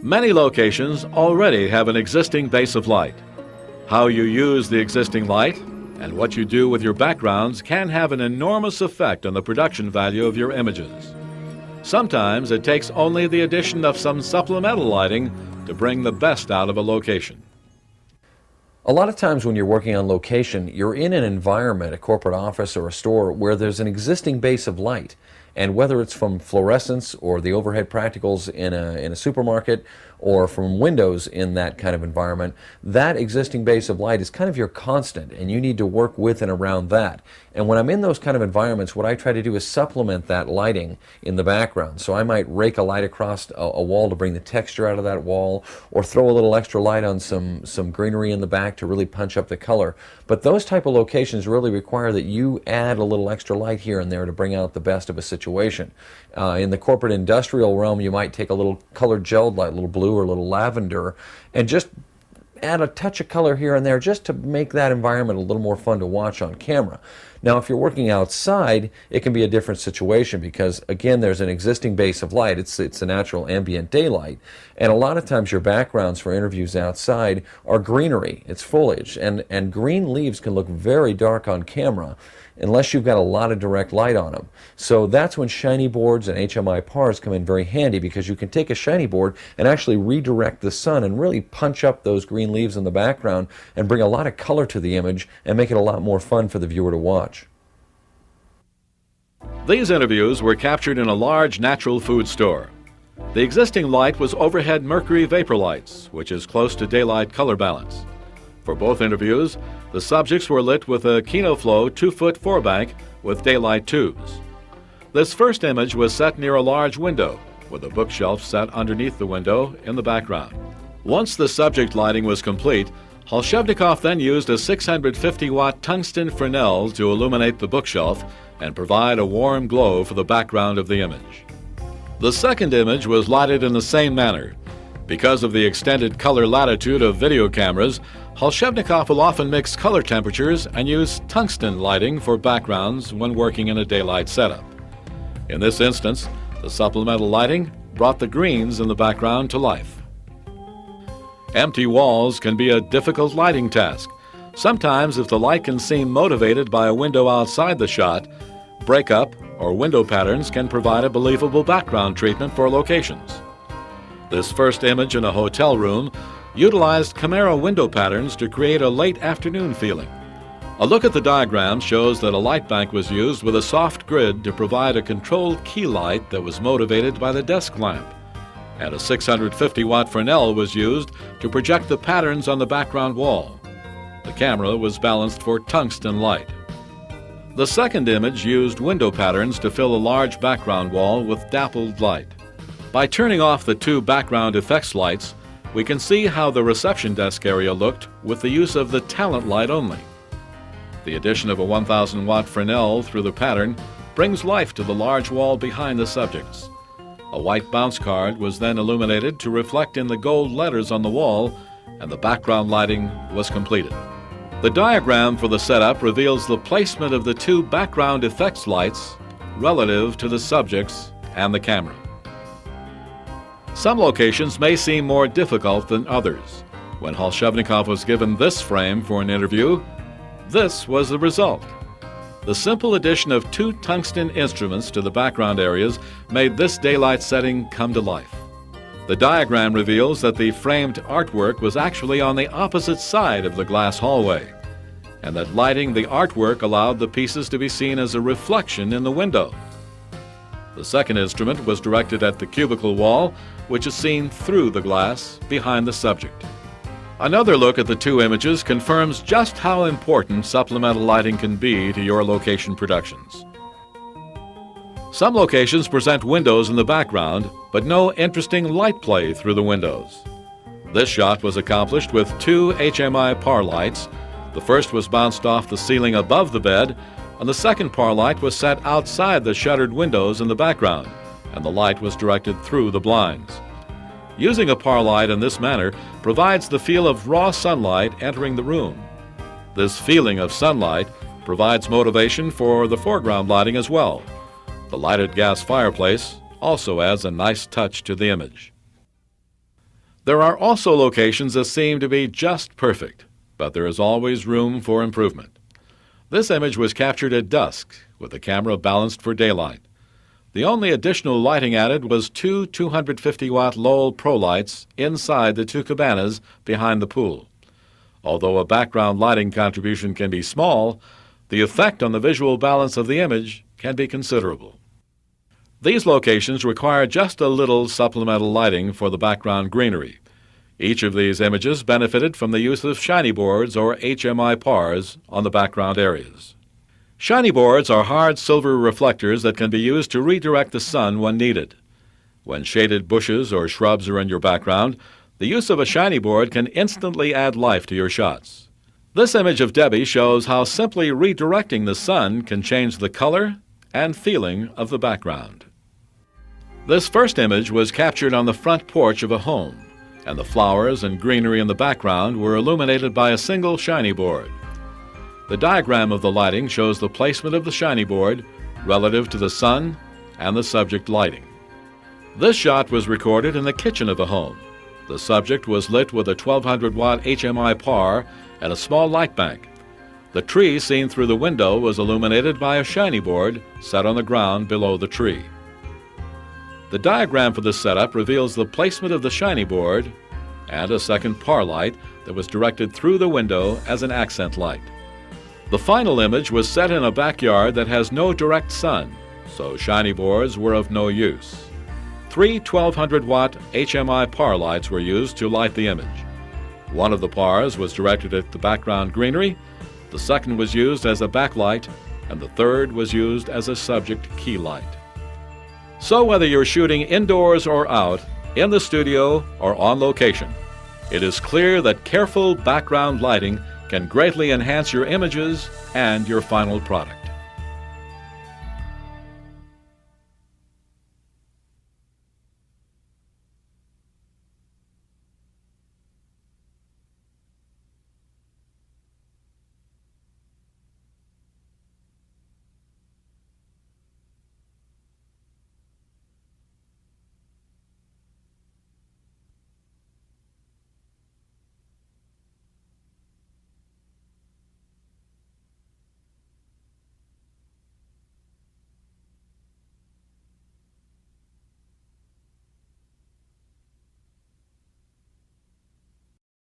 Many locations already have an existing base of light. How you use the existing light and what you do with your backgrounds can have an enormous effect on the production value of your images. Sometimes it takes only the addition of some supplemental lighting to bring the best out of a location. A lot of times when you're working on location, you're in an environment, a corporate office or a store, where there's an existing base of light. And whether it's from fluorescence or the overhead practicals in a supermarket or from windows in that kind of environment, that existing base of light is kind of your constant, and you need to work with and around that. And when I'm in those kind of environments, what I try to do is supplement that lighting in the background. So I might rake a light across a wall to bring the texture out of that wall, or throw a little extra light on some greenery in the back to really punch up the color. But those type of locations really require that you add a little extra light here and there to bring out the best of a situation. In the corporate industrial realm, you might take a little colored gelled light, a little blue or a little lavender, and just add a touch of color here and there just to make that environment a little more fun to watch on camera. Now, if you're working outside, it can be a different situation because, again, there's an existing base of light. It's a natural ambient daylight. And a lot of times your backgrounds for interviews outside are greenery. It's foliage. And green leaves can look very dark on camera unless you've got a lot of direct light on them. So that's when shiny boards and HMI pars come in very handy, because you can take a shiny board and actually redirect the sun and really punch up those green leaves in the background and bring a lot of color to the image and make it a lot more fun for the viewer to watch. These interviews were captured in a large natural food store. The existing light was overhead mercury vapor lights, which is close to daylight color balance. For both interviews, the subjects were lit with a KinoFlow 2-foot 4-bank with daylight tubes. This first image was set near a large window, with a bookshelf set underneath the window in the background. Once the subject lighting was complete, Holshevnikov then used a 650-watt tungsten Fresnel to illuminate the bookshelf and provide a warm glow for the background of the image. The second image was lighted in the same manner. Because of the extended color latitude of video cameras, Holshevnikov will often mix color temperatures and use tungsten lighting for backgrounds when working in a daylight setup. In this instance, the supplemental lighting brought the greens in the background to life. Empty walls can be a difficult lighting task. Sometimes, if the light can seem motivated by a window outside the shot, breakup or window patterns can provide a believable background treatment for locations. This first image in a hotel room utilized Camera window patterns to create a late afternoon feeling. A look at the diagram shows that a light bank was used with a soft grid to provide a controlled key light that was motivated by the desk lamp, and a 650-watt Fresnel was used to project the patterns on the background wall. The camera was balanced for tungsten light. The second image used window patterns to fill a large background wall with dappled light. By turning off the two background effects lights, we can see how the reception desk area looked with the use of the talent light only. The addition of a 1,000-watt Fresnel through the pattern brings life to the large wall behind the subjects. A white bounce card was then illuminated to reflect in the gold letters on the wall, and the background lighting was completed. The diagram for the setup reveals the placement of the two background effects lights relative to the subjects and the camera. Some locations may seem more difficult than others. When Holshevnikov was given this frame for an interview, this was the result. The simple addition of two tungsten instruments to the background areas made this daylight setting come to life. The diagram reveals that the framed artwork was actually on the opposite side of the glass hallway, and that lighting the artwork allowed the pieces to be seen as a reflection in the window. The second instrument was directed at the cubicle wall, which is seen through the glass behind the subject. Another look at the two images confirms just how important supplemental lighting can be to your location productions. Some locations present windows in the background, but no interesting light play through the windows. This shot was accomplished with two HMI par lights. The first was bounced off the ceiling above the bed, and the second par light was set outside the shuttered windows in the background, and the light was directed through the blinds. Using a par light in this manner provides the feel of raw sunlight entering the room. This feeling of sunlight provides motivation for the foreground lighting as well. The lighted gas fireplace also adds a nice touch to the image. There are also locations that seem to be just perfect, but there is always room for improvement. This image was captured at dusk with the camera balanced for daylight. The only additional lighting added was two 250-watt Lowell Pro lights inside the two cabanas behind the pool. Although a background lighting contribution can be small, the effect on the visual balance of the image can be considerable. These locations require just a little supplemental lighting for the background greenery. Each of these images benefited from the use of shiny boards or HMI pars on the background areas. Shiny boards are hard silver reflectors that can be used to redirect the sun when needed. When shaded bushes or shrubs are in your background, the use of a shiny board can instantly add life to your shots. This image of Debbie shows how simply redirecting the sun can change the color and feeling of the background. This first image was captured on the front porch of a home, and the flowers and greenery in the background were illuminated by a single shiny board. The diagram of the lighting shows the placement of the shiny board relative to the sun and the subject lighting. This shot was recorded in the kitchen of a home. The subject was lit with a 1200-watt HMI par and a small light bank. The tree seen through the window was illuminated by a shiny board set on the ground below the tree. The diagram for this setup reveals the placement of the shiny board and a second par light that was directed through the window as an accent light. The final image was set in a backyard that has no direct sun, so shiny boards were of no use. Three 1200-watt HMI par lights were used to light the image. One of the pars was directed at the background greenery, the second was used as a backlight, and the third was used as a subject key light. So whether you're shooting indoors or out, in the studio or on location, it is clear that careful background lighting can greatly enhance your images and your final product.